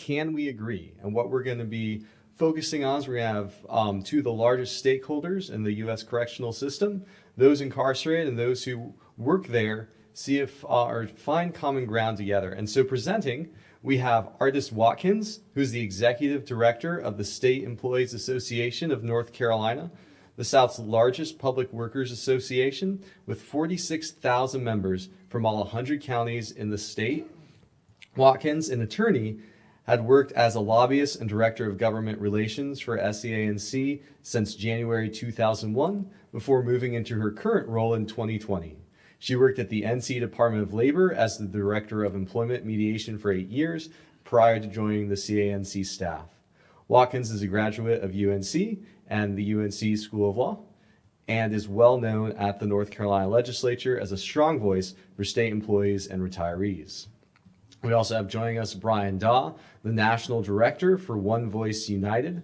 can we agree? And what we're going to be focusing on is we have two of the largest stakeholders in the U.S. correctional system, those incarcerated and those who work there, see if or find common ground together. And so presenting, we have Ardis Watkins, who's the executive director of the State Employees Association of North Carolina, the South's largest public workers association with 46,000 members from all 100 counties in the state. Watkins, an attorney, had worked as a lobbyist and director of government relations for SEANC since January 2001 before moving into her current role in 2020. She worked at the NC Department of Labor as the Director of Employment Mediation for 8 years prior to joining the CANC staff. Watkins is a graduate of UNC and the UNC School of Law and is well known at the North Carolina legislature as a strong voice for state employees and retirees. We also have joining us Brian Dawe, the National Director for One Voice United.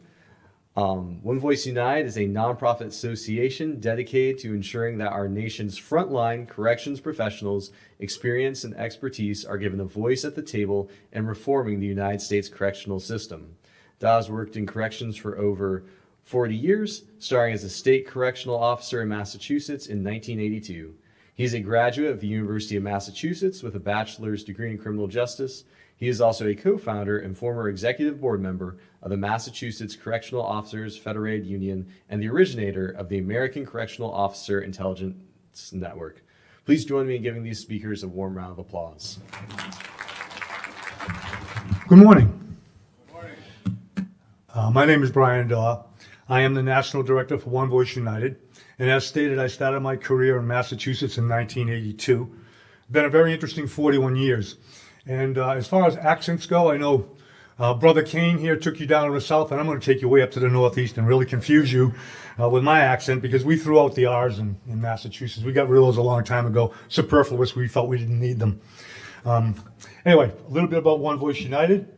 One Voice United is a nonprofit association dedicated to ensuring that our nation's frontline corrections professionals' experience and expertise are given a voice at the table in reforming the United States correctional system. Dawe has worked in corrections for over 40 years, starting as a state correctional officer in Massachusetts in 1982. He's a graduate of the University of Massachusetts with a bachelor's degree in criminal justice. He is also a co-founder and former executive board member of the Massachusetts Correctional Officers Federated Union and the originator of the American Correctional Officer Intelligence Network. Please join me in giving these speakers a warm round of applause. Good morning. Good morning. My name is Brian Dawe. I am the National Director for One Voice United. And as stated, I started my career in Massachusetts in 1982. Been a very interesting 41 years. And as far as accents go, I know Brother Kane here took you down to the south, and I'm going to take you way up to the northeast and really confuse you with my accent because we threw out the R's in Massachusetts. We got rid of those a long time ago. Superfluous. We felt we didn't need them. Anyway, a little bit about One Voice United.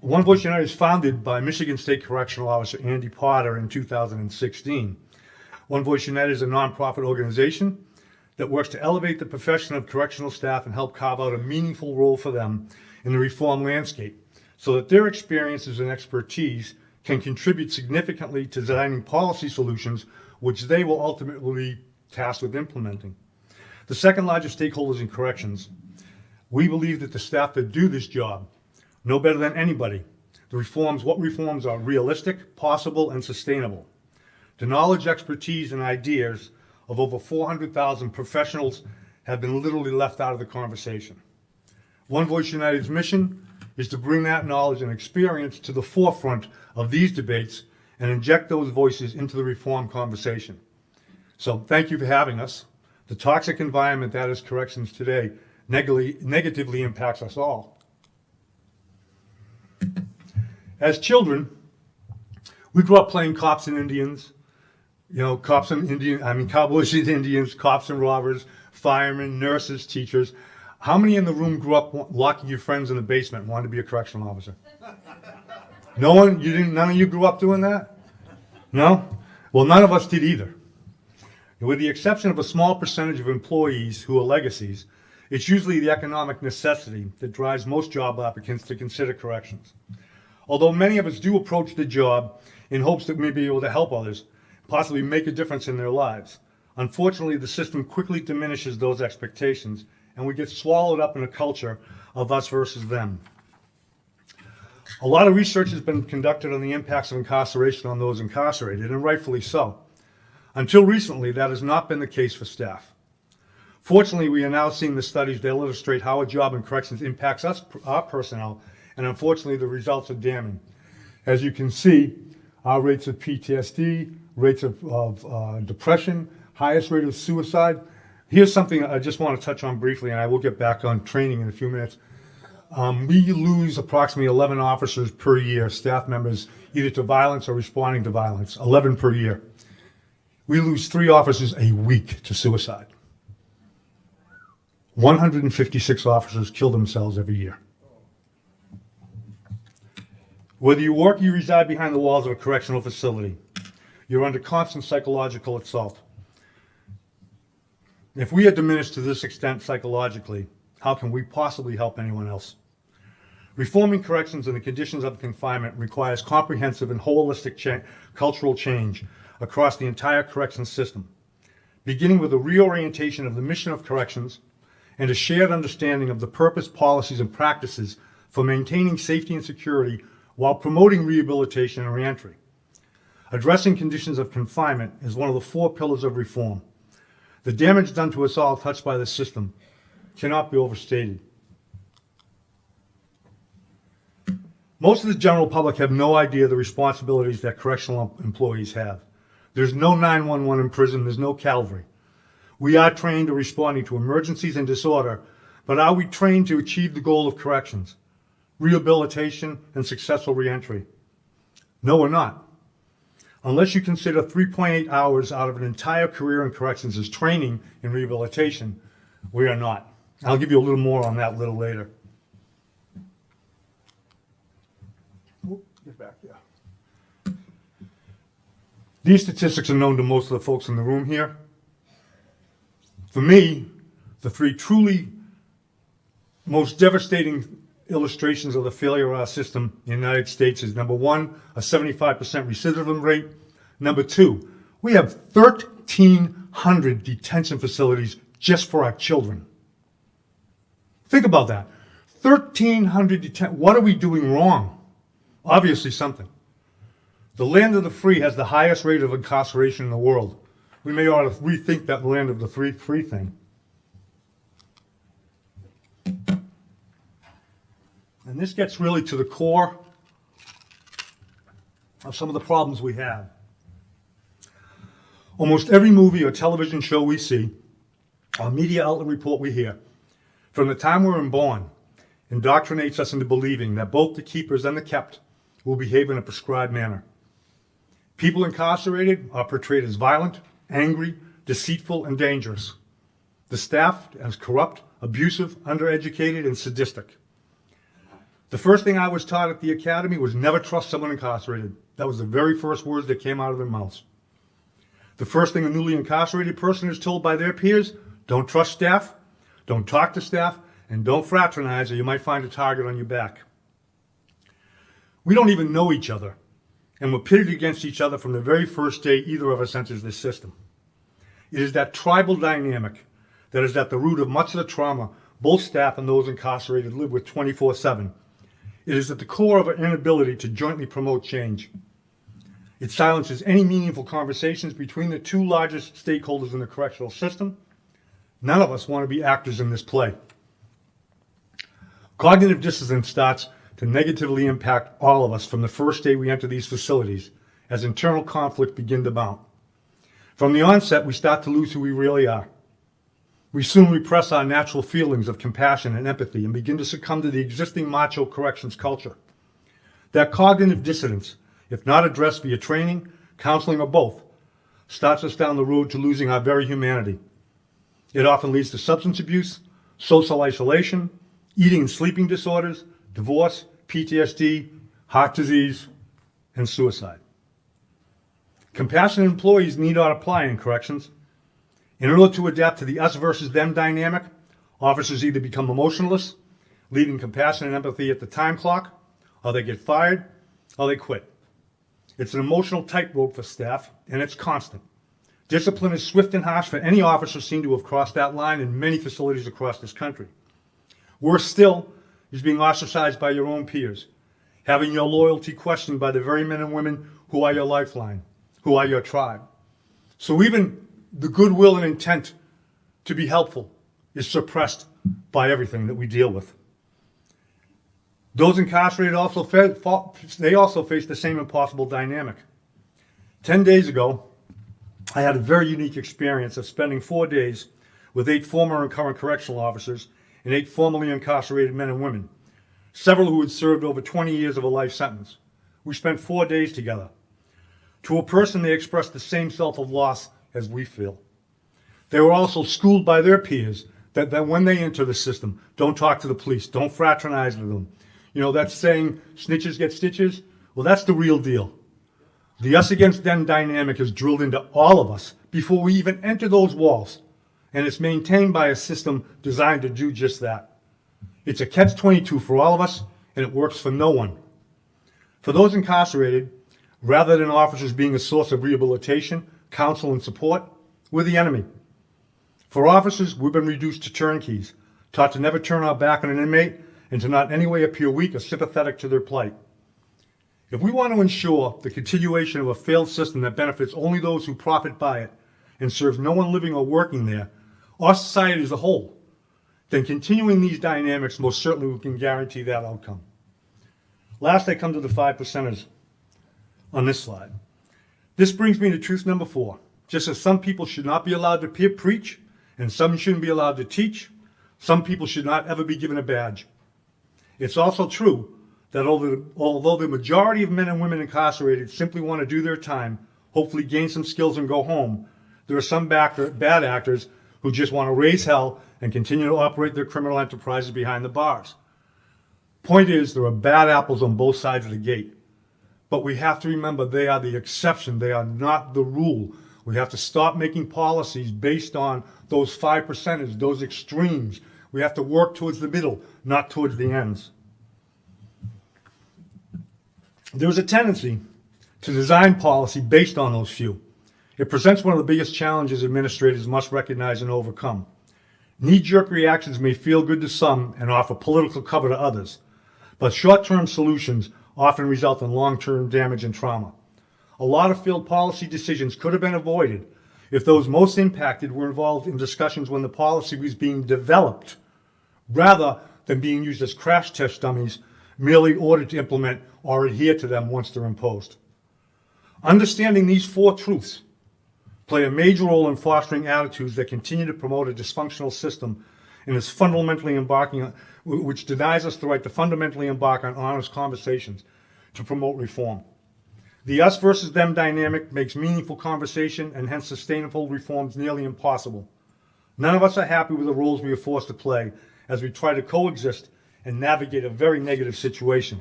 One Voice United is founded by Michigan State Correctional Officer Andy Potter in 2016. One Voice United is a nonprofit organization that works to elevate the profession of correctional staff and help carve out a meaningful role for them in the reform landscape so that their experiences and expertise can contribute significantly to designing policy solutions which they will ultimately be tasked with implementing. The second largest stakeholders in corrections, we believe that the staff that do this job know better than anybody what reforms are realistic, possible, and sustainable. The knowledge, expertise, and ideas of over 400,000 professionals have been literally left out of the conversation. One Voice United's mission is to bring that knowledge and experience to the forefront of these debates and inject those voices into the reform conversation. So thank you for having us. The toxic environment that is corrections today negatively impacts us all. As children, we grew up playing cops and Indians. Cowboys and Indians, cops and robbers, firemen, nurses, teachers. How many in the room grew up locking your friends in the basement and wanted to be a correctional officer? No one? None of you grew up doing that? No? Well, none of us did either. With the exception of a small percentage of employees who are legacies, it's usually the economic necessity that drives most job applicants to consider corrections. Although many of us do approach the job in hopes that we may be able to help others, possibly make a difference in their lives. Unfortunately, the system quickly diminishes those expectations, and we get swallowed up in a culture of us versus them. A lot of research has been conducted on the impacts of incarceration on those incarcerated, and rightfully so. Until recently, that has not been the case for staff. Fortunately, we are now seeing the studies that illustrate how a job in corrections impacts our personnel, and unfortunately, the results are damning. As you can see, our rates of PTSD, rates of depression, highest rate of suicide. Here's something I just want to touch on briefly, and I will get back on training in a few minutes. We lose approximately 11 officers per year, staff members, either to violence or responding to violence, 11 per year. We lose 3 officers a week to suicide. 156 officers kill themselves every year. Whether you work or you reside behind the walls of a correctional facility, you're under constant psychological assault. If we are diminished to this extent psychologically, how can we possibly help anyone else? Reforming corrections and the conditions of confinement requires comprehensive and holistic cultural change across the entire corrections system, beginning with a reorientation of the mission of corrections and a shared understanding of the purpose, policies, and practices for maintaining safety and security while promoting rehabilitation and reentry. Addressing conditions of confinement is one of the 4 pillars of reform. The damage done to us all touched by the system cannot be overstated. Most of the general public have no idea the responsibilities that correctional employees have. There's no 911 in prison, there's no Calvary. We are trained to responding to emergencies and disorder, but are we trained to achieve the goal of corrections, rehabilitation, and successful reentry? No, we're not. Unless you consider 3.8 hours out of an entire career in corrections as training in rehabilitation, we are not. I'll give you a little more on that a little later. Get back, yeah. These statistics are known to most of the folks in the room here. For me, the 3 truly most devastating illustrations of the failure of our system in the United States is, number 1, a 75% recidivism rate. Number 2, we have 1,300 detention facilities just for our children. Think about that. 1,300 what are we doing wrong? Obviously something. The land of the free has the highest rate of incarceration in the world. We may ought to rethink that land of the free thing. And this gets really to the core of some of the problems we have. Almost every movie or television show we see, or media outlet report we hear, from the time we're born, indoctrinates us into believing that both the keepers and the kept will behave in a prescribed manner. People incarcerated are portrayed as violent, angry, deceitful, and dangerous. The staff as corrupt, abusive, undereducated, and sadistic. The first thing I was taught at the academy was never trust someone incarcerated. That was the very first words that came out of their mouths. The first thing a newly incarcerated person is told by their peers, don't trust staff, don't talk to staff, and don't fraternize or you might find a target on your back. We don't even know each other, and we're pitted against each other from the very first day either of us enters this system. It is that tribal dynamic that is at the root of much of the trauma both staff and those incarcerated live with 24/7. It is at the core of our inability to jointly promote change. It silences any meaningful conversations between the 2 largest stakeholders in the correctional system. None of us want to be actors in this play. Cognitive dissonance starts to negatively impact all of us from the first day we enter these facilities as internal conflict begin to mount. From the onset, we start to lose who we really are. We soon repress our natural feelings of compassion and empathy and begin to succumb to the existing macho corrections culture. That cognitive dissonance, if not addressed via training, counseling, or both, starts us down the road to losing our very humanity. It often leads to substance abuse, social isolation, eating and sleeping disorders, divorce, PTSD, heart disease, and suicide. Compassionate employees need not apply in corrections. In order to adapt to the us versus them dynamic, officers either become emotionless, leaving compassion and empathy at the time clock, or they get fired, or they quit. It's an emotional tightrope for staff, and it's constant. Discipline is swift and harsh for any officer seen to have crossed that line in many facilities across this country. Worse still is being ostracized by your own peers, having your loyalty questioned by the very men and women who are your lifeline, who are your tribe. So even the goodwill and intent to be helpful is suppressed by everything that we deal with. Those incarcerated also face the same impossible dynamic. 10 days ago, I had a very unique experience of spending 4 days with 8 former and current correctional officers and 8 formerly incarcerated men and women, several who had served over 20 years of a life sentence. We spent 4 days together. To a person, they expressed the same sense of loss as we feel. They were also schooled by their peers that when they enter the system, don't talk to the police, don't fraternize with them. You know, that saying, snitches get stitches? Well, that's the real deal. The us against them dynamic is drilled into all of us before we even enter those walls. And it's maintained by a system designed to do just that. It's a catch-22 for all of us, and it works for no one. For those incarcerated, rather than officers being a source of rehabilitation, counsel, and support, we're the enemy. For officers, we've been reduced to turnkeys, taught to never turn our back on an inmate and to not in any way appear weak or sympathetic to their plight. If we want to ensure the continuation of a failed system that benefits only those who profit by it and serves no one living or working there, or society as a whole, then continuing these dynamics most certainly can guarantee that outcome. Last, I come to the 5%ers on this slide. This brings me to truth number 4. Just as some people should not be allowed to preach, and some shouldn't be allowed to teach, some people should not ever be given a badge. It's also true that although the majority of men and women incarcerated simply want to do their time, hopefully gain some skills and go home, there are some bad actors who just want to raise hell and continue to operate their criminal enterprises behind the bars. Point is, there are bad apples on both sides of the gate. But we have to remember they are the exception. They are not the rule. We have to stop making policies based on those 5%ers, those extremes. We have to work towards the middle, not towards the ends. There's a tendency to design policy based on those few. It presents one of the biggest challenges administrators must recognize and overcome. Knee-jerk reactions may feel good to some and offer political cover to others, but short-term solutions often result in long-term damage and trauma. A lot of failed policy decisions could have been avoided if those most impacted were involved in discussions when the policy was being developed, rather than being used as crash test dummies merely ordered to implement or adhere to them once they're imposed. Understanding these 4 truths play a major role in fostering attitudes that continue to promote a dysfunctional system and is fundamentally which denies us the right to fundamentally embark on honest conversations to promote reform. The us versus them dynamic makes meaningful conversation and hence sustainable reforms nearly impossible. None of us are happy with the roles we are forced to play as we try to coexist and navigate a very negative situation.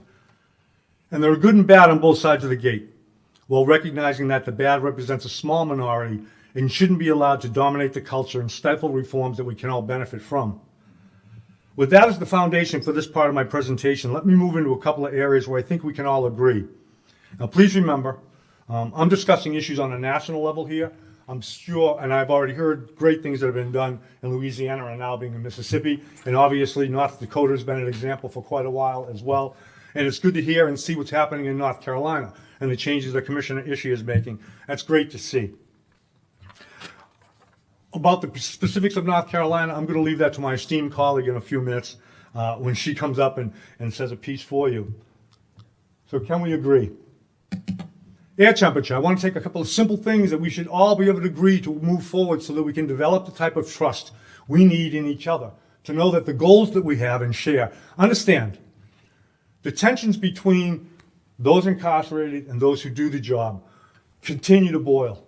And there are good and bad on both sides of the gate, while recognizing that the bad represents a small minority and shouldn't be allowed to dominate the culture and stifle reforms that we can all benefit from. With that as the foundation for this part of my presentation, let me move into a couple of areas where I think we can all agree. Now, please remember, I'm discussing issues on a national level here. I'm sure, and I've already heard great things that have been done in Louisiana and now being in Mississippi, and obviously North Dakota has been an example for quite a while as well. And it's good to hear and see what's happening in North Carolina and the changes that Commissioner Ishii is making. That's great to see. About the specifics of North Carolina, I'm going to leave that to my esteemed colleague in a few minutes when she comes up and says a piece for you. So can we agree? Air temperature. I want to take a couple of simple things that we should all be able to agree to move forward so that we can develop the type of trust we need in each other, to know that the goals that we have and share. Understand, the tensions between those incarcerated and those who do the job continue to boil.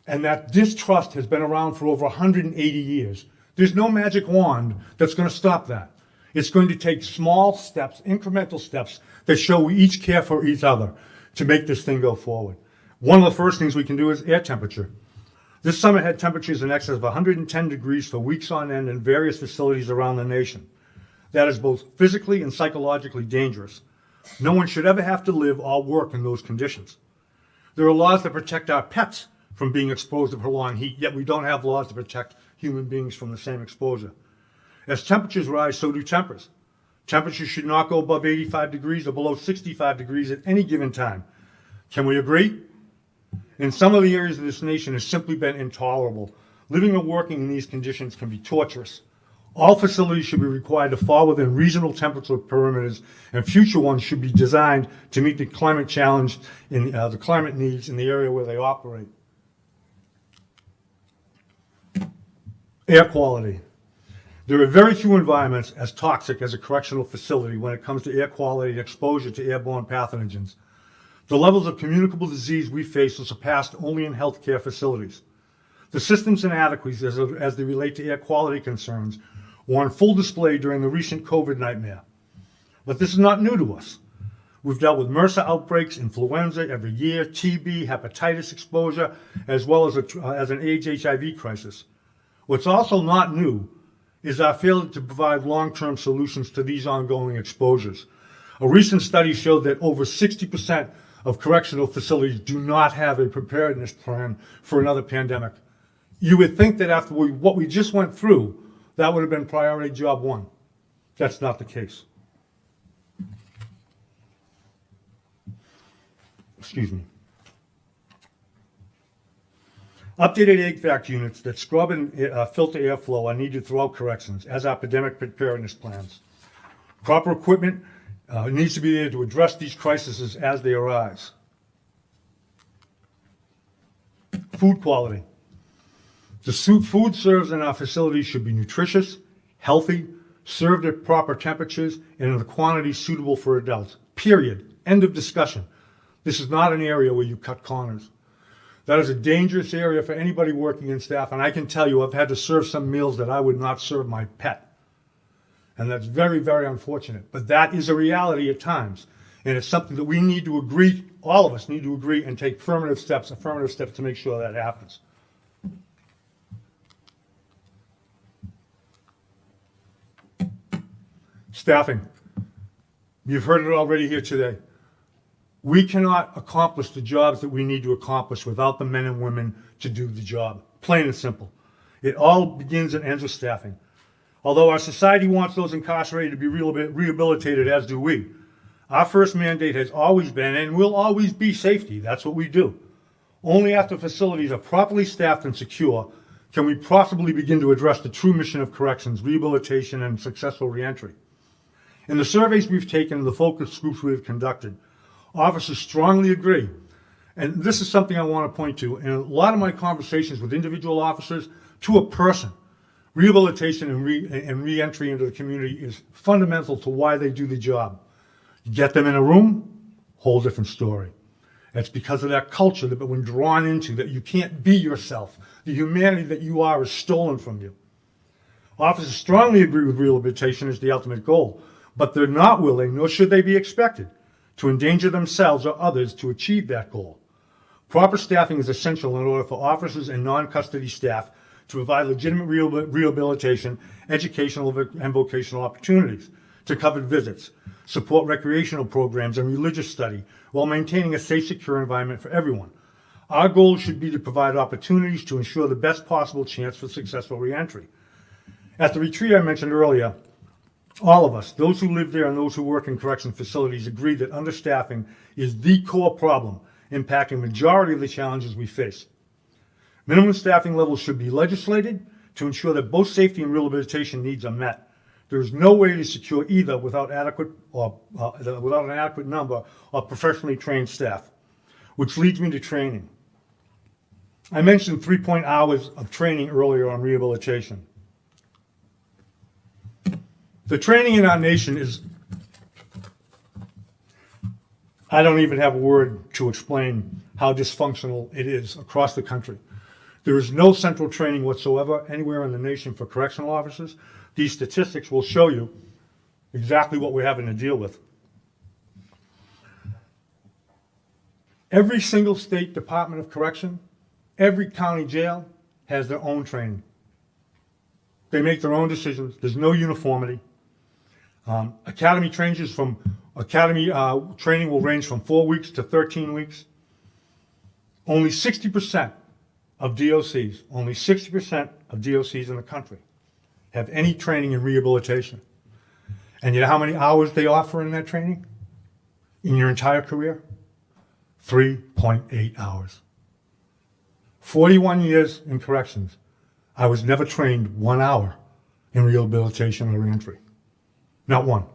And that distrust has been around for over 180 years. There's no magic wand that's going to stop that. It's going to take small steps, incremental steps that show we each care for each other to make this thing go forward. One of the first things we can do is air temperature. This summer had temperatures in excess of 110 degrees for weeks on end in various facilities around the nation. That is both physically and psychologically dangerous. No one should ever have to live or work in those conditions. There are laws that protect our pets from being exposed to prolonged heat, yet we don't have laws to protect human beings from the same exposure. As temperatures rise, so do tempers. Temperatures should not go above 85 degrees or below 65 degrees at any given time. Can we agree? In some of the areas of this nation, it's simply been intolerable. Living and working in these conditions can be torturous. All facilities should be required to fall within reasonable temperature perimeters, and future ones should be designed to meet the climate challenge in the climate needs in the area where they operate. Air quality. There are very few environments as toxic as a correctional facility when it comes to air quality and exposure to airborne pathogens. The levels of communicable disease we face are surpassed only in healthcare facilities. The system's inadequacies as they relate to air quality concerns were on full display during the recent COVID nightmare. But this is not new to us. We've dealt with MRSA outbreaks, influenza every year, TB, hepatitis exposure, as well as an AIDS HIV crisis. What's also not new is our failure to provide long-term solutions to these ongoing exposures. A recent study showed that over 60% of correctional facilities do not have a preparedness plan for another pandemic. You would think that after what we just went through, that would have been priority job one. That's not the case. Excuse me. Updated HVAC units that scrub and filter airflow are needed throughout corrections, as are epidemic preparedness plans. Proper equipment needs to be there to address these crises as they arise. Food quality. The food served in our facilities should be nutritious, healthy, served at proper temperatures, and in a quantity suitable for adults. Period. End of discussion. This is not an area where you cut corners. That is a dangerous area for anybody working in staff, and I can tell you I've had to serve some meals that I would not serve my pet. And that's very, very unfortunate. But that is a reality at times. And it's something that we need to agree, all of us need to agree and take affirmative steps to make sure that happens. Staffing. You've heard it already here today. We cannot accomplish the jobs that we need to accomplish without the men and women to do the job. Plain and simple. It all begins and ends with staffing. Although our society wants those incarcerated to be rehabilitated, as do we, our first mandate has always been and will always be safety. That's what we do. Only after facilities are properly staffed and secure can we possibly begin to address the true mission of corrections, rehabilitation, and successful reentry. In the surveys we've taken and the focus groups we have conducted, officers strongly agree, and this is something I want to point to, in a lot of my conversations with individual officers, to a person, rehabilitation and reentry into the community is fundamental to why they do the job. You get them in a room, whole different story. It's because of that culture that we've been drawn into, that you can't be yourself. The humanity that you are is stolen from you. Officers strongly agree with rehabilitation as the ultimate goal, but they're not willing, nor should they be expected, to endanger themselves or others to achieve that goal. Proper staffing is essential in order for officers and non-custody staff to provide legitimate rehabilitation, educational and vocational opportunities, to covered visits, support recreational programs and religious study, while maintaining a safe, secure environment for everyone. Our goal should be to provide opportunities to ensure the best possible chance for successful reentry. At the retreat I mentioned earlier, all of us, those who live there and those who work in correction facilities, agree that understaffing is the core problem impacting the majority of the challenges we face. Minimum staffing levels should be legislated to ensure that both safety and rehabilitation needs are met. There is no way to secure either without an adequate number of professionally trained staff, which leads me to training. I mentioned 3 hours of training earlier on rehabilitation. The training in our nation is, I don't even have a word to explain how dysfunctional it is across the country. There is no central training whatsoever anywhere in the nation for correctional officers. These statistics will show you exactly what we're having to deal with. Every single state department of correction, every county jail has their own training. They make their own decisions. There's no uniformity. Academy training will range from 4 weeks to 13 weeks. Only 60% of DOCs, in the country have any training in rehabilitation. And you know how many hours they offer in that training in your entire career? 3.8 hours. 41 years in corrections, I was never trained 1 hour in rehabilitation or reentry. Not one.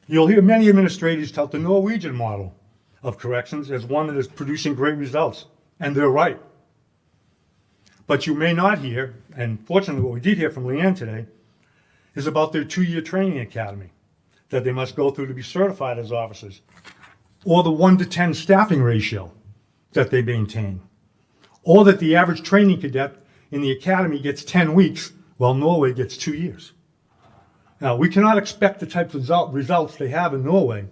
You'll hear many administrators tout the Norwegian model of corrections as one that is producing great results, and they're right. But you may not hear, and fortunately what we did hear from Leanne today, is about their 2-year training academy that they must go through to be certified as officers, or the 1-to-10 staffing ratio that they maintain, or that the average training cadet in the academy gets 10 weeks while Norway gets 2 years. Now, we cannot expect the types of results they have in Norway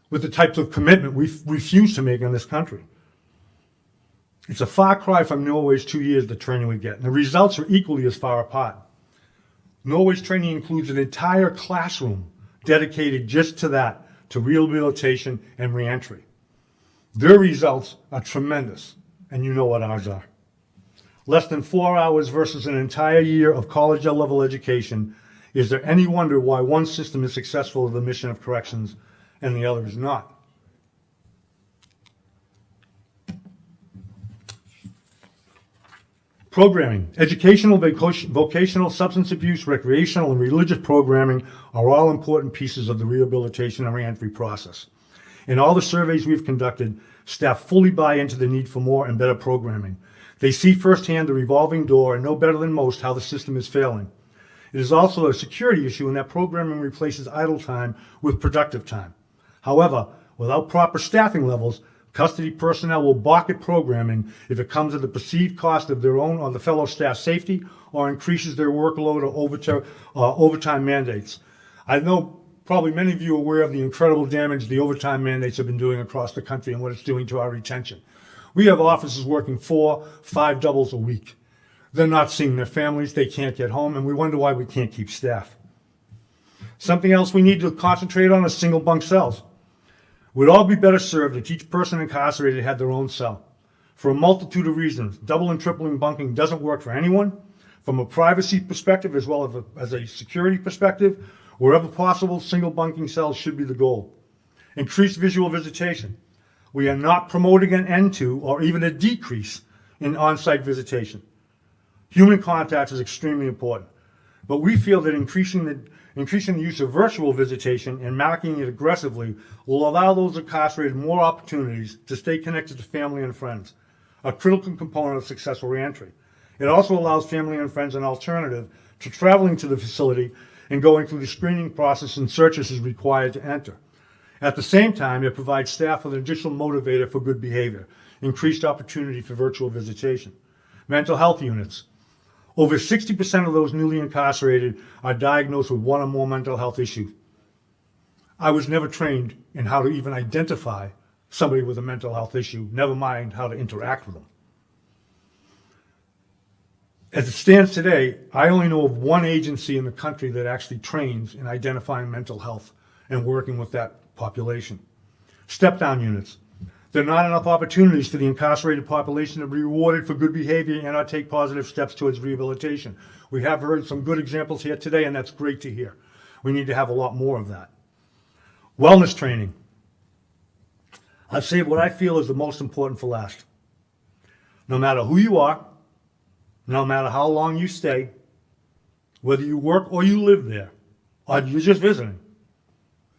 with the types of commitment we refuse to make in this country. It's a far cry from Norway's 2 years, the training we get, and the results are equally as far apart. Norway's training includes an entire classroom dedicated just to that, to rehabilitation and reentry. Their results are tremendous, and you know what ours are. Less than 4 hours versus an entire year of college-level education. Is there any wonder why one system is successful in the mission of corrections and the other is not? Programming. Educational, vocational, substance abuse, recreational, and religious programming are all important pieces of the rehabilitation and reentry process. In all the surveys we've conducted, staff fully buy into the need for more and better programming. They see firsthand the revolving door and know better than most how the system is failing. It is also a security issue in that programming replaces idle time with productive time. However, without proper staffing levels, custody personnel will balk at programming if it comes at the perceived cost of their own or the fellow staff safety or increases their workload or overtime mandates. I know probably many of you are aware of the incredible damage the overtime mandates have been doing across the country and what it's doing to our retention. We have officers working 4, 5 doubles a week. They're not seeing their families, they can't get home, and we wonder why we can't keep staff. Something else we need to concentrate on is single bunk cells. We'd all be better served if each person incarcerated had their own cell. For a multitude of reasons, double and tripling bunking doesn't work for anyone. From a privacy perspective as well as a security perspective, wherever possible, single bunking cells should be the goal. Increased visual visitation. We are not promoting an end to or even a decrease in on-site visitation. Human contact is extremely important, but we feel that increasing the use of virtual visitation and marketing it aggressively will allow those incarcerated more opportunities to stay connected to family and friends, a critical component of successful reentry. It also allows family and friends an alternative to traveling to the facility and going through the screening process and searches is required to enter. At the same time, it provides staff with an additional motivator for good behavior, increased opportunity for virtual visitation. Mental health units. Over 60% of those newly incarcerated are diagnosed with one or more mental health issues. I was never trained in how to even identify somebody with a mental health issue, never mind how to interact with them. As it stands today, I only know of one agency in the country that actually trains in identifying mental health and working with that population. Step-down units. There are not enough opportunities for the incarcerated population to be rewarded for good behavior and or take positive steps towards rehabilitation. We have heard some good examples here today, and that's great to hear. We need to have a lot more of that. Wellness training. I've saved what I feel is the most important for last. No matter who you are, no matter how long you stay, whether you work or you live there, or you're just visiting,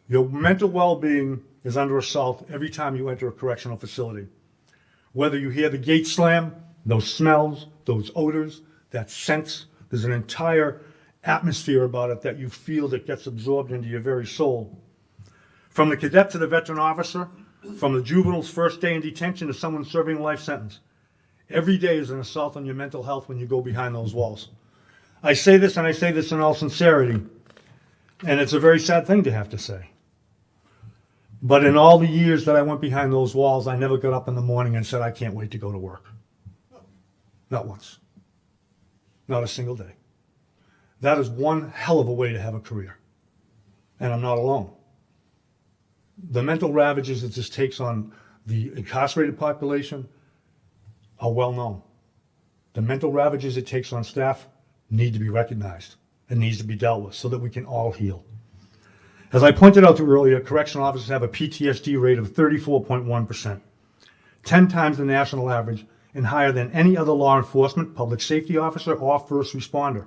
your mental well-being is under assault every time you enter a correctional facility. Whether you hear the gate slam, those smells, those odors, that sense, there's an entire atmosphere about it that you feel that gets absorbed into your very soul. From the cadet to the veteran officer, from the juvenile's first day in detention to someone serving a life sentence, every day is an assault on your mental health when you go behind those walls. I say this, and I say this in all sincerity, and it's a very sad thing to have to say. But in all the years that I went behind those walls, I never got up in the morning and said, I can't wait to go to work. Not once. Not a single day. That is one hell of a way to have a career. And I'm not alone. The mental ravages that this takes on the incarcerated population are well known. The mental ravages it takes on staff need to be recognized and needs to be dealt with so that we can all heal. As I pointed out earlier, correctional officers have a PTSD rate of 34.1%, 10 times the national average and higher than any other law enforcement, public safety officer, or first responder.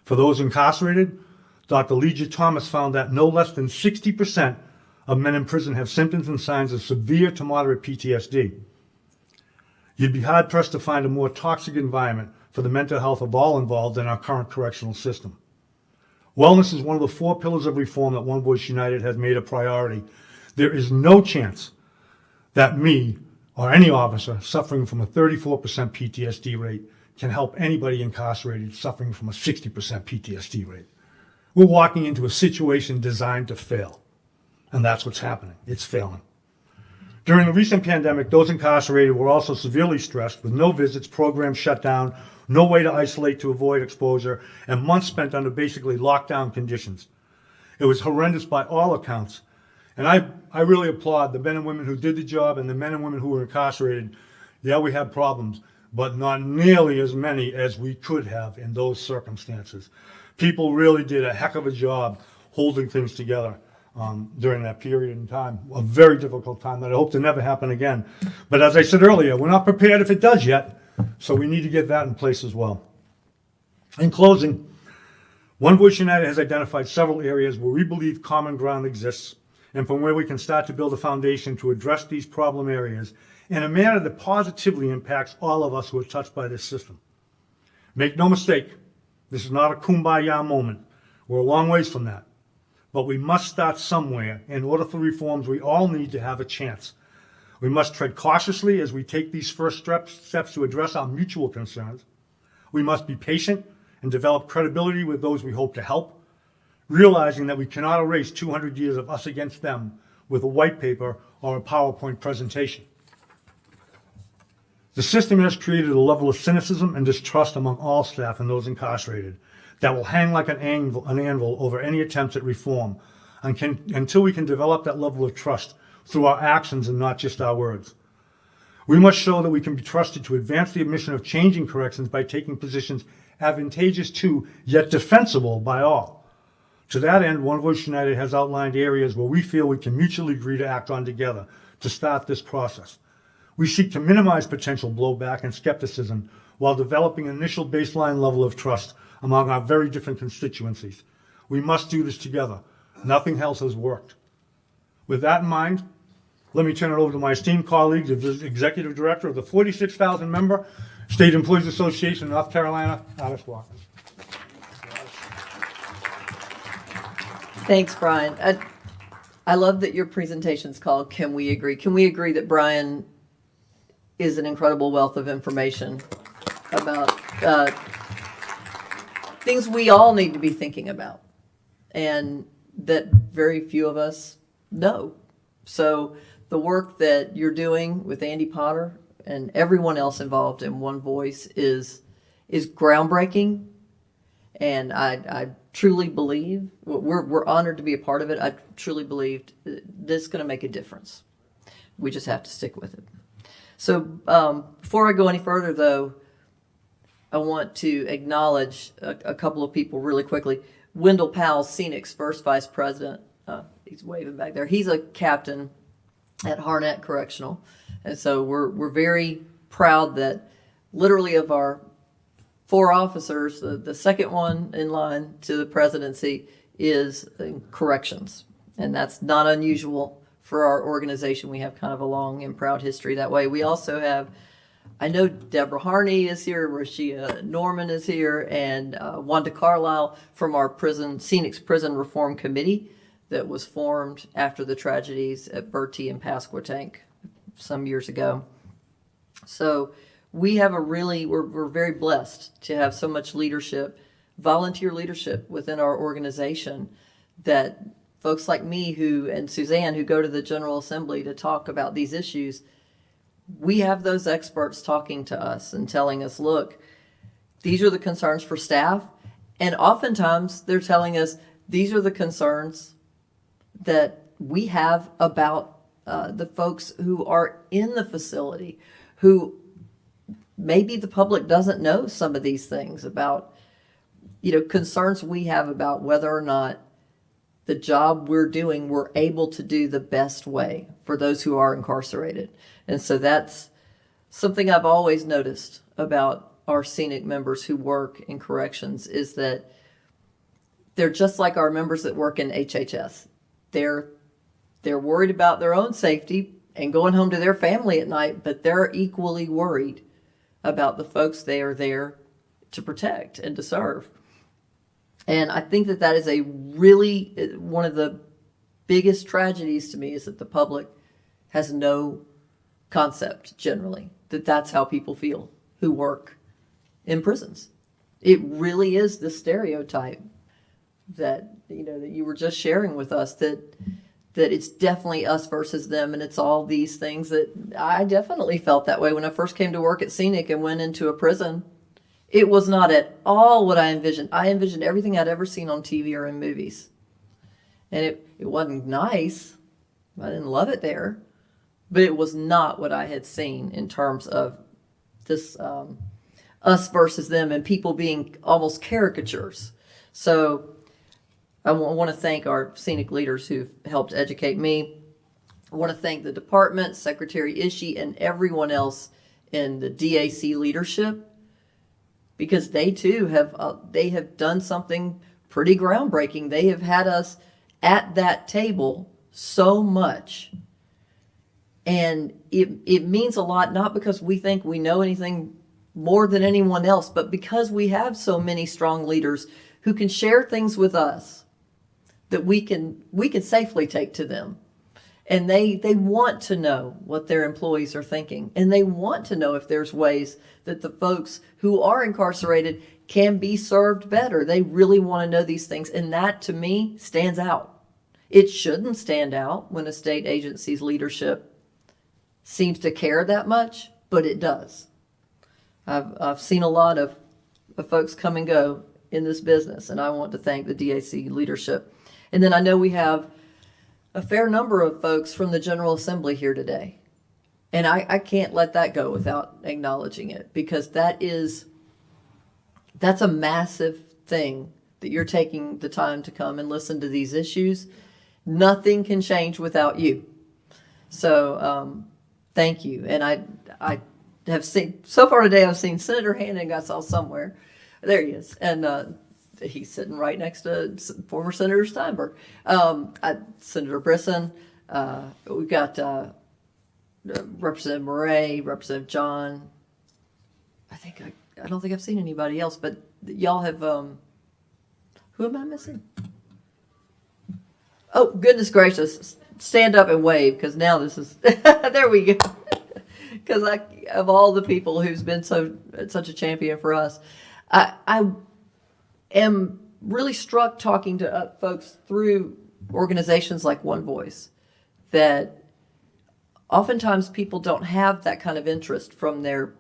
For those incarcerated, Dr. Legia Thomas found that no less than 60% of men in prison have symptoms and signs of severe to moderate PTSD. You'd be hard-pressed to find a more toxic environment for the mental health of all involved in our current correctional system. Wellness is one of the 4 pillars of reform that One Voice United has made a priority. There is no chance that me or any officer suffering from a 34% PTSD rate can help anybody incarcerated suffering from a 60% PTSD rate. We're walking into a situation designed to fail. And that's what's happening. It's failing. During the recent pandemic, those incarcerated were also severely stressed with no visits, programs shut down, no way to isolate to avoid exposure, and months spent under basically lockdown conditions. It was horrendous by all accounts. And I really applaud the men and women who did the job and the men and women who were incarcerated. Yeah, we had problems, but not nearly as many as we could have in those circumstances. People really did a heck of a job holding things together during that period in time, a very difficult time that I hope to never happen again. But as I said earlier, we're not prepared if it does yet, so we need to get that in place as well. In closing, One Voice United has identified several areas where we believe common ground exists and from where we can start to build a foundation to address these problem areas in a manner that positively impacts all of us who are touched by this system. Make no mistake, this is not a kumbaya moment. We're a long ways from that. But we must start somewhere in order for reforms we all need to have a chance. We must tread cautiously as we take these first steps to address our mutual concerns. We must be patient and develop credibility with those we hope to help, realizing that we cannot erase 200 years of us against them with a white paper or a PowerPoint presentation. The system has created a level of cynicism and distrust among all staff and those incarcerated that will hang like an anvil over any attempts at reform until we can develop that level of trust through our actions and not just our words. We must show that we can be trusted to advance the mission of changing corrections by taking positions advantageous to, yet defensible by all. To that end, One Voice United has outlined areas where we feel we can mutually agree to act on together to start this process. We seek to minimize potential blowback and skepticism while developing an initial baseline level of trust among our very different constituencies. We must do this together. Nothing else has worked. With that in mind, let me turn it over to my esteemed colleague, the Executive Director of the 46,000-member State Employees Association of North Carolina, Ardis Watkins. Thanks, Brian. I love that your presentation's called Can We Agree? Can we agree that Brian is an incredible wealth of information about things we all need to be thinking about and that very few of us know. So the work that you're doing with Andy Potter and everyone else involved in One Voice is groundbreaking, and I truly believe we're honored to be a part of it. I truly believe this is going to make a difference. We just have to stick with it. So before I go any further, though, I want to acknowledge a couple of people really quickly. Wendell Powell, Scenic's first vice president, he's waving back there. He's a captain at Harnett Correctional. And so we're very proud that literally of our 4 officers, the second one in line to the presidency is in corrections. And that's not unusual for our organization. We have kind of a long and proud history that way. We also have, I know Deborah Harney is here, Rashia Norman is here, and Wanda Carlisle from our Scenic's Prison Reform Committee that was formed after the tragedies at Bertie and Pasquotank some years ago. So we have we're very blessed to have so much leadership, volunteer leadership within our organization, that folks like me and Suzanne who go to the General Assembly to talk about these issues, we have those experts talking to us and telling us, look, these are the concerns for staff. And oftentimes they're telling us these are the concerns that we have about the folks who are in the facility, who maybe the public doesn't know some of these things about, concerns we have about whether or not the job we're doing, we're able to do the best way for those who are incarcerated. And so that's something I've always noticed about our Scenic members who work in corrections, is that they're just like our members that work in HHS. They're worried about their own safety and going home to their family at night, but they're equally worried about the folks they are there to protect and to serve. And I think that is one of the biggest tragedies to me, is that the public has no concept generally that that's how people feel who work in prisons. It really is the stereotype that you were just sharing with us, that that it's definitely us versus them, and it's all these things that I definitely felt that way when I first came to work at Scenic and went into a prison. It was not at all what I envisioned. I envisioned everything I'd ever seen on TV or in movies. And it wasn't nice. I didn't love it there. But it was not what I had seen in terms of this us versus them and people being almost caricatures. So I want to thank our Scenic leaders who've helped educate me. I want to thank the department, Secretary Ishii, and everyone else in the DAC leadership, because they too have done something pretty groundbreaking. They have had us at that table so much. And it means a lot, not because we think we know anything more than anyone else, but because we have so many strong leaders who can share things with us that we can safely take to them. And they want to know what their employees are thinking. And they want to know if there's ways that the folks who are incarcerated can be served better. They really want to know these things. And that, to me, stands out. It shouldn't stand out when a state agency's leadership seems to care that much, but it does. I've seen a lot of folks come and go in this business, and I want to thank the DAC leadership. And then I know we have a fair number of folks from the General Assembly here today. And I can't let that go without acknowledging it, because that's a massive thing that you're taking the time to come and listen to these issues. Nothing can change without you. So thank you. And I have seen, so far today, I've seen Senator Hannon. I saw somewhere. There he is. And he's sitting right next to former Senator Steinberg. Senator Brisson. We've got Representative Murray, Representative John. I don't think I've seen anybody else, but y'all have, who am I missing? Oh, goodness gracious. Stand up and wave, because now this is, there we go. Because of all the people who's been such a champion for us, I am really struck talking to folks through organizations like One Voice, that oftentimes people don't have that kind of interest from their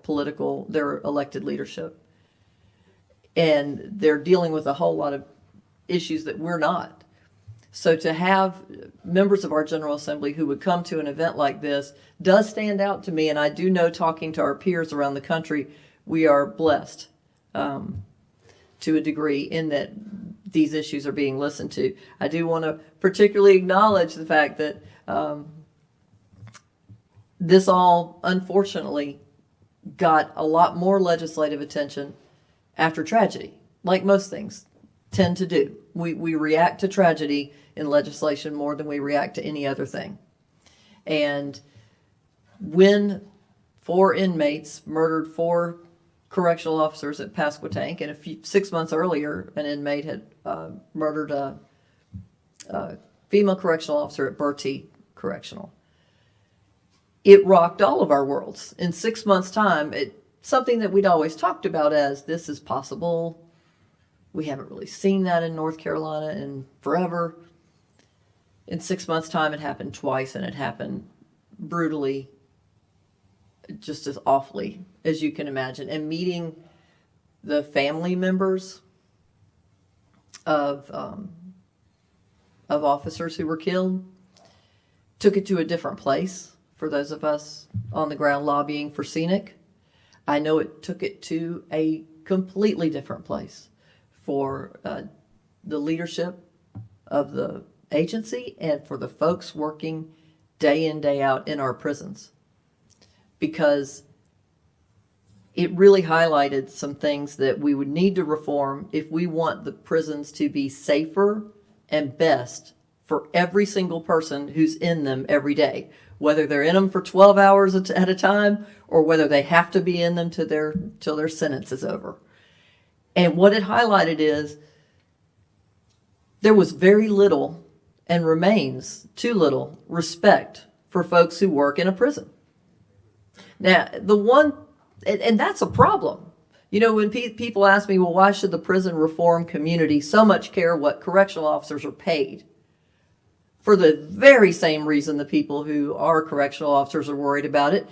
elected leadership. And they're dealing with a whole lot of issues that we're not. So to have members of our General Assembly who would come to an event like this does stand out to me. And I do know, talking to our peers around the country, we are blessed to a degree in that these issues are being listened to. I do want to particularly acknowledge the fact that this all, unfortunately, got a lot more legislative attention after tragedy, like most things tend to do. We react to tragedy in legislation more than we react to any other thing. And when 4 inmates murdered 4 correctional officers at Pasquotank, and 6 months earlier, an inmate had murdered a female correctional officer at Bertie Correctional. It rocked all of our worlds. In 6 months' time, something that we'd always talked about as, this is possible. We haven't really seen that in North Carolina in forever. In 6 months' time, it happened twice, and it happened brutally, just as awfully as you can imagine. And meeting the family members of officers who were killed took it to a different place for those of us on the ground lobbying for Scenic. I know it took it to a completely different place for the leadership of the agency and for the folks working day in, day out in our prisons, because it really highlighted some things that we would need to reform if we want the prisons to be safer and best for every single person who's in them every day, whether they're in them for 12 hours at a time or whether they have to be in them till their sentence is over. And what it highlighted is there was very little, and remains too little, respect for folks who work in a prison. Now, and that's a problem. You know, when people ask me, well, why should the prison reform community so much care what correctional officers are paid? for the very same reason the people who are correctional officers are worried about it.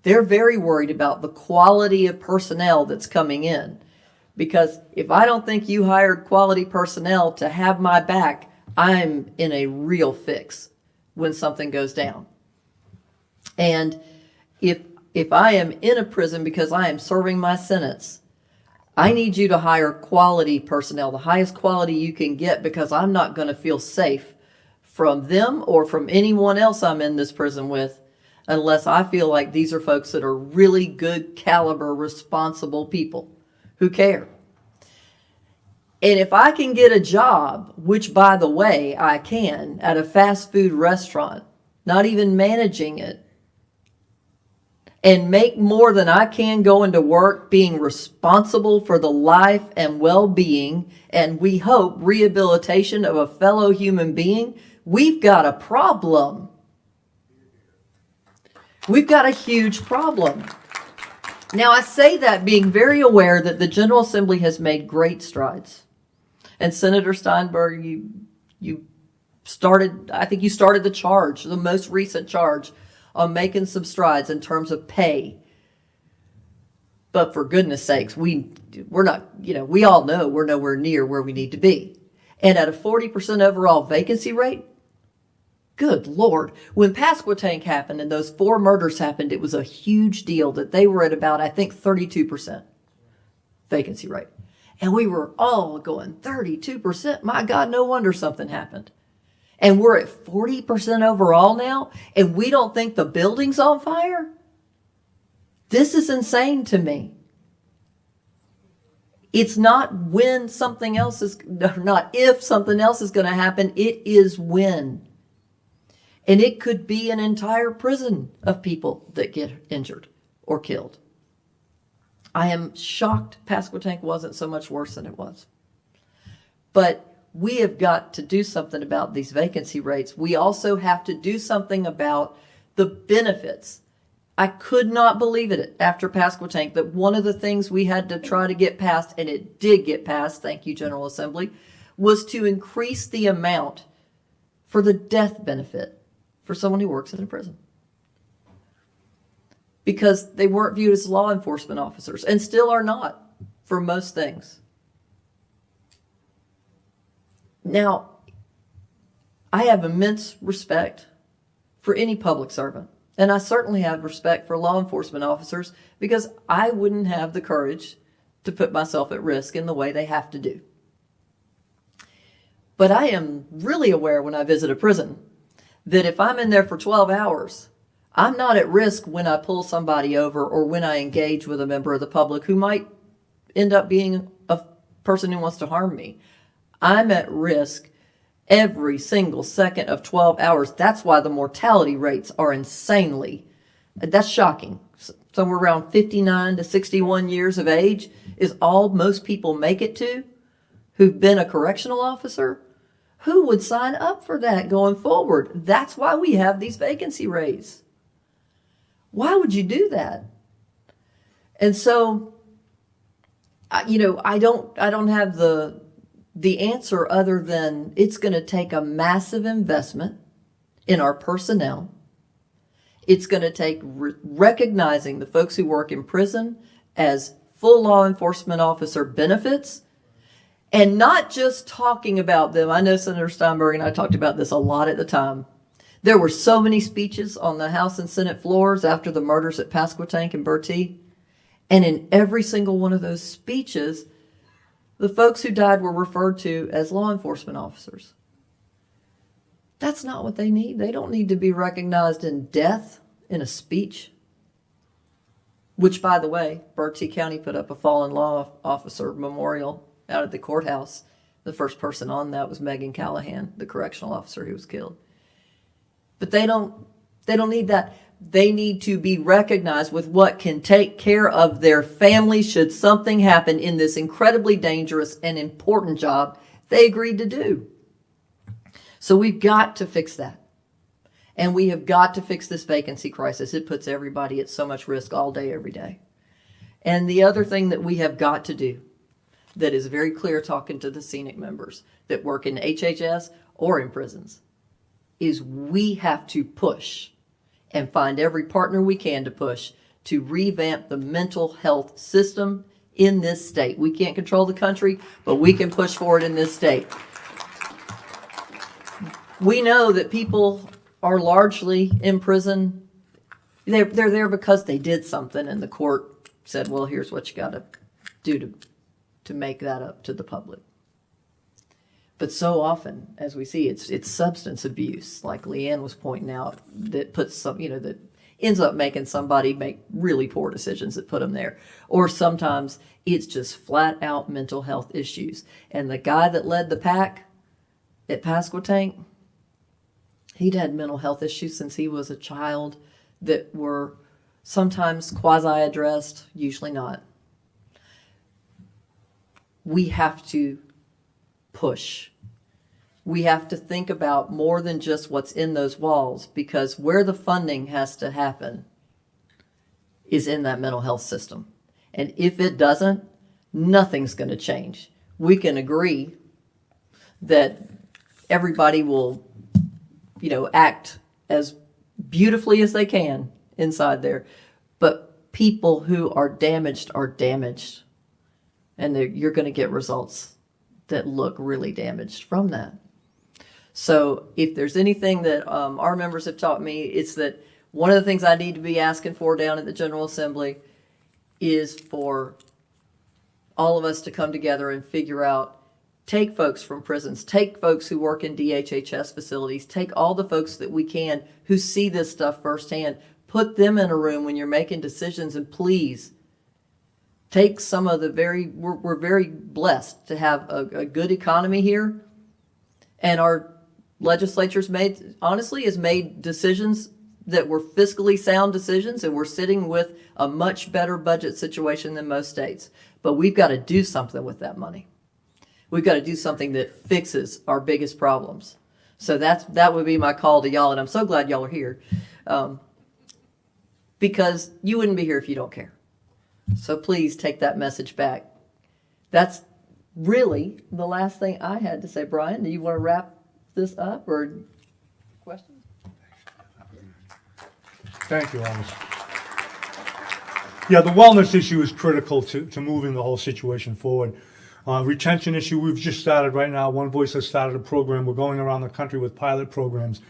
They're very worried about the quality of personnel that's coming in. Because if I don't think you hired quality personnel to have my back, I'm in a real fix when something goes down. And if I am in a prison because I am serving my sentence, I need you to hire quality personnel, the highest quality you can get, because I'm not going to feel safe from them or from anyone else I'm in this prison with unless I feel like these are folks that are really good caliber, responsible people who care. And if I can get a job, which by the way, I can, at a fast food restaurant, not even managing it, and make more than I can going to work, being responsible for the life and well-being, and we hope rehabilitation of a fellow human being, we've got a problem. We've got a huge problem. Now, I say that being very aware that the General Assembly has made great strides. And Senator Steinberg, you started, I think you started the charge, the most recent charge, on making some strides in terms of pay. But for goodness sakes, we're not, we all know we're nowhere near where we need to be. And at a 40% overall vacancy rate, good Lord. When Pasquotank happened and those 4 murders happened, it was a huge deal that they were at about, I think, 32% vacancy rate. And we were all going, 32%? My God, no wonder something happened. And we're at 40% overall now, and we don't think the building's on fire? This is insane to me. It's not when something else is, not if something else is going to happen, it is when. And it could be an entire prison of people that get injured or killed. I am shocked Pasquotank wasn't so much worse than it was. But we have got to do something about these vacancy rates. We also have to do something about the benefits. I could not believe it after Pasquotank that one of the things we had to try to get passed, and it did get passed, thank you, General Assembly, was to increase the amount for the death benefit for someone who works in a prison. Because they weren't viewed as law enforcement officers, and still are not for most things. Now, I have immense respect for any public servant, and I certainly have respect for law enforcement officers because I wouldn't have the courage to put myself at risk in the way they have to do. But I am really aware when I visit a prison that if I'm in there for 12 hours, I'm not at risk when I pull somebody over or when I engage with a member of the public who might end up being a person who wants to harm me. I'm at risk every single second of 12 hours. That's why the mortality rates are that's shocking. Somewhere around 59 to 61 years of age is all most people make it to who've been a correctional officer. Who would sign up for that going forward? That's why we have these vacancy rates. Why would you do that? And so, I don't have the answer other than it's going to take a massive investment in our personnel. It's going to take recognizing the folks who work in prison as full law enforcement officer benefits and not just talking about them. I know Senator Steinberg and I talked about this a lot at the time. There were so many speeches on the House and Senate floors after the murders at Pasquotank and Bertie. And in every single one of those speeches, the folks who died were referred to as law enforcement officers. That's not what they need. They don't need to be recognized in death in a speech. Which, by the way, Bertie County put up a fallen law officer memorial out at the courthouse. The first person on that was Megan Callahan, the correctional officer who was killed. But they don't need that. They need to be recognized with what can take care of their family should something happen in this incredibly dangerous and important job they agreed to do. So we've got to fix that. And we have got to fix this vacancy crisis. It puts everybody at so much risk all day, every day. And the other thing that we have got to do that is very clear talking to the scenic members that work in HHS or in prisons is we have to push and find every partner we can to push to revamp the mental health system in this state. We can't control the country, but we can push forward in this state. We know that people are largely in prison. They're there because they did something, and the court said, well, here's what you got to do to make that up to the public. But so often, as we see, it's substance abuse, like Leanne was pointing out, that puts some, that ends up making somebody make really poor decisions that put them there. Or sometimes it's just flat out mental health issues. And the guy that led the pack at Pasquotank, he'd had mental health issues since he was a child that were sometimes quasi-addressed, usually not. We have to push. We have to think about more than just what's in those walls, because where the funding has to happen is in that mental health system. And if it doesn't, nothing's going to change. We can agree that everybody will, act as beautifully as they can inside there. But people who are damaged. And you're going to get results that look really damaged from that. So if there's anything that our members have taught me, it's that one of the things I need to be asking for down at the General Assembly is for all of us to come together and figure out, take folks from prisons, take folks who work in DHHS facilities, take all the folks that we can who see this stuff firsthand, put them in a room when you're making decisions, and please take some of we're very blessed to have a good economy here. And our legislature's has made decisions that were fiscally sound decisions, and we're sitting with a much better budget situation than most states. But we've got to do something with that money. We've got to do something that fixes our biggest problems. So that would be my call to y'all, and I'm so glad y'all are here. Because you wouldn't be here if you don't care. So please take that message back. That's really the last thing I had to say. Brian, do you want to wrap this up, or questions? Thank you, Ardis. Yeah, the wellness issue is critical to moving the whole situation forward. Retention issue, we've just started right now. One Voice has started a program. We're going around the country with pilot programs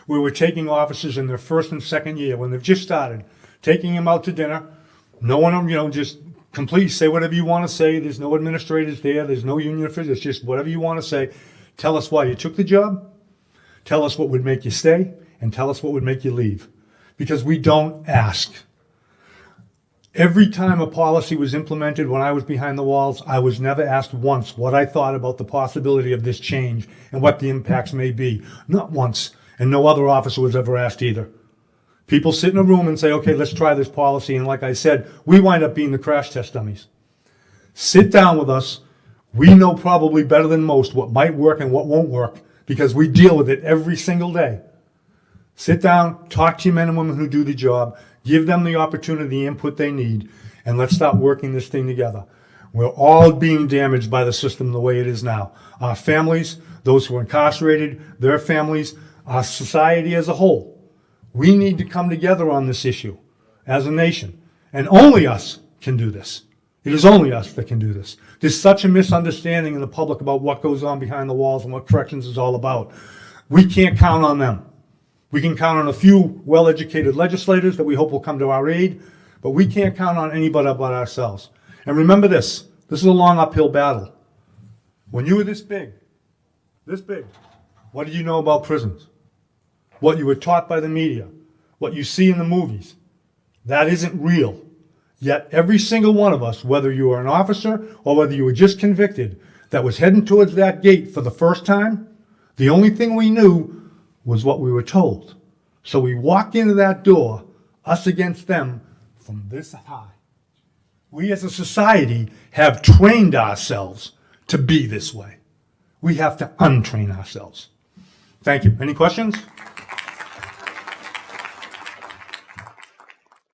where we're taking officers in their first and second year, when they've just started, taking them out to dinner, knowing them, just completely say whatever you want to say. There's no administrators there. There's no union officials. It's just whatever you want to say. Tell us why you took the job. Tell us what would make you stay, and tell us what would make you leave. Because we don't ask. Every time a policy was implemented when I was behind the walls, I was never asked once what I thought about the possibility of this change and what the impacts may be. Not once. And no other officer was ever asked either. People sit in a room and say, okay, let's try this policy. And like I said, we wind up being the crash test dummies. Sit down with us. We know probably better than most what might work and what won't work, because we deal with it every single day. Sit down, talk to your men and women who do the job, give them the opportunity, the input they need, and let's start working this thing together. We're all being damaged by the system the way it is now. Our families, those who are incarcerated, their families, our society as a whole. We need to come together on this issue as a nation. And only us can do this. It is only us that can do this. There's such a misunderstanding in the public about what goes on behind the walls and what corrections is all about. We can't count on them. We can count on a few well-educated legislators that we hope will come to our aid, but we can't count on anybody but ourselves. And remember this is a long uphill battle. When you were this big, what did you know about prisons? What you were taught by the media, what you see in the movies, that isn't real. Yet every single one of us, whether you were an officer or whether you were just convicted, that was heading towards that gate for the first time, the only thing we knew was what we were told. So we walked into that door, us against them, from this high. We as a society have trained ourselves to be this way. We have to untrain ourselves. Thank you. Any questions?